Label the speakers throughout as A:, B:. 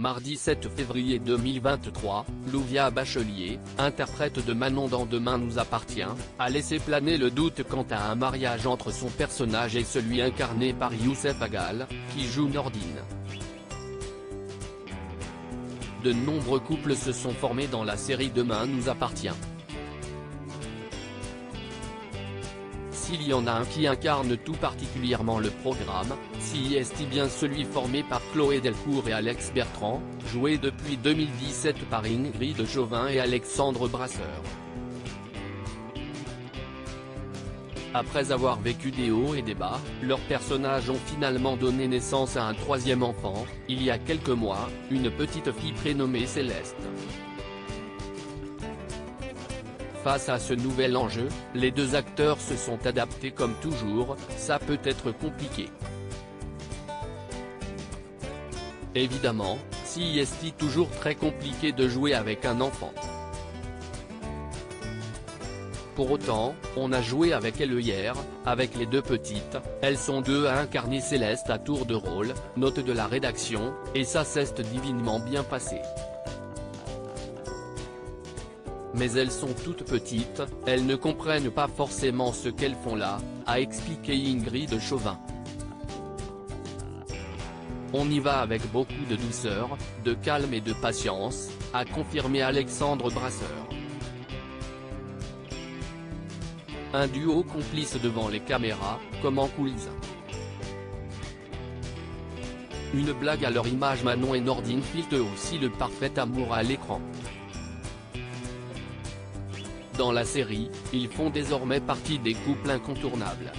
A: Mardi 7 février 2023, Louvia Bachelier, interprète de Manon dans Demain nous appartient, a laissé planer le doute quant à un mariage entre son personnage et celui incarné par Youssef Aggal, qui joue Nordine. De nombreux couples se sont formés dans la série Demain nous appartient. S'il y en a un qui incarne tout particulièrement le programme, si est bien celui formé par Chloé Delcourt et Alex Bertrand, joué depuis 2017 par Ingrid Chauvin et Alexandre Brasseur. Après avoir vécu des hauts et des bas, leurs personnages ont finalement donné naissance à un troisième enfant, il y a quelques mois, une petite fille prénommée Céleste. Face à ce nouvel enjeu, les deux acteurs se sont adaptés comme toujours, ça peut être compliqué. Évidemment, si est toujours très compliqué de jouer avec un enfant. Pour autant, on a joué avec elle hier, avec les deux petites, elles sont deux à incarner Céleste à tour de rôle, note de la rédaction, et ça s'est divinement bien passé. Mais elles sont toutes petites, elles ne comprennent pas forcément ce qu'elles font là, a expliqué Ingrid Chauvin. On y va avec beaucoup de douceur, de calme et de patience, a confirmé Alexandre Brasseur. Un duo complice devant les caméras, comme en coulisses. Une blague à leur image, Manon et Nordine filent aussi le parfait amour à l'écran. Dans la série, ils font désormais partie des couples incontournables.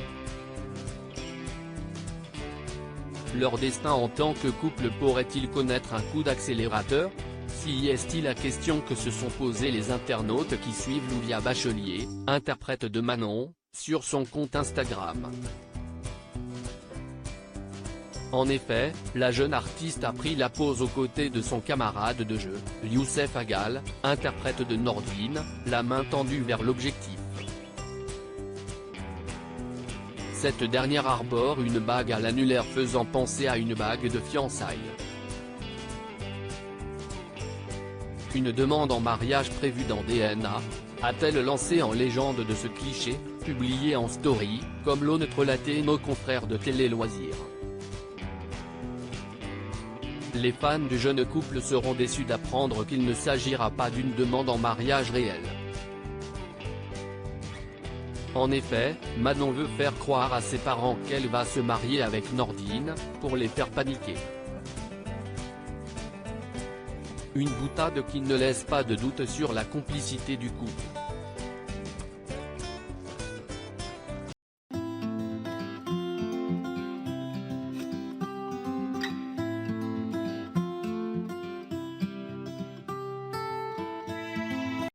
A: Leur destin en tant que couple pourrait-il connaître un coup d'accélérateur? Si est-il la question que se sont posés les internautes qui suivent Louvia Bachelier, interprète de Manon, sur son compte Instagram. En effet, la jeune artiste a pris la pose aux côtés de son camarade de jeu, Youssef Aggal, interprète de Nordine, la main tendue vers l'objectif. Cette dernière arbore une bague à l'annulaire faisant penser à une bague de fiançailles. Une demande en mariage prévue dans DNA, a-t-elle lancé en légende de ce cliché, publié en story, comme l'ont relaté nos confrères de Télé Loisirs. Les fans du jeune couple seront déçus d'apprendre qu'il ne s'agira pas d'une demande en mariage réelle. En effet, Manon veut faire croire à ses parents qu'elle va se marier avec Nordine, pour les faire paniquer. Une boutade qui ne laisse pas de doute sur la complicité du couple.